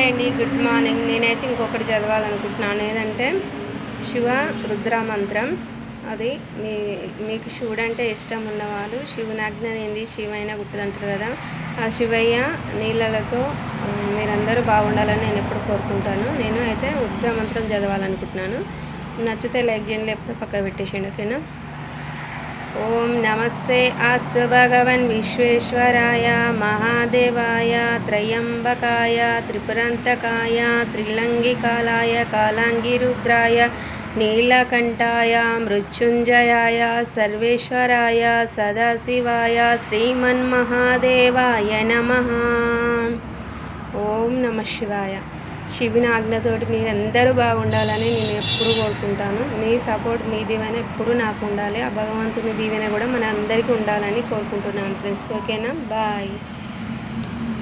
Hi అండి, good morning. నేనైతే ఇంకొకటి చదవాలనుకుంటున్నాను. ఏదంటే శివ రుద్ర మంత్రం. అది మీకు శివుడు అంటే ఇష్టం ఉన్నవాళ్ళు శివుని ఆజ్ఞ ఏంది శివైనా గుట్టదంటారు కదా. ఆ శివయ్య నీళ్ళతో మీరందరూ బాగుండాలని నేను ఎప్పుడు కోరుకుంటాను. నేను అయితే రుద్ర మంత్రం చదవాలనుకుంటున్నాను. నచ్చితే లైక్ చేయండి, లేకపోతే పక్క పెట్టేసేయండి, ఓకేనా. ఓం నమస్తే అస్తు భగవన్ విశ్వేశ్వరాయ మహాదేవాయ త్రయంబకాయ త్రిపురంతకాయ త్రిలంగికాలాయ కాలాంగిరుద్రాయ నీలకంఠాయ మృత్యుంజయాయ సర్వేశ్వరాయ సదాశివాయ శ్రీమన్మహాదేవాయ నమః. ఓం నమః శివాయ. శివుని ఆజ్ఞతోటి మీరందరూ బాగుండాలని నేను ఎప్పుడు కోరుకుంటాను. మీ సపోర్ట్, మీ దీవెన ఎప్పుడు నాకు ఉండాలి. ఆ భగవంతుని దీవెన కూడా మన అందరికీ ఉండాలని కోరుకుంటున్నాను ఫ్రెండ్స్, ఓకేనా. బాయ్.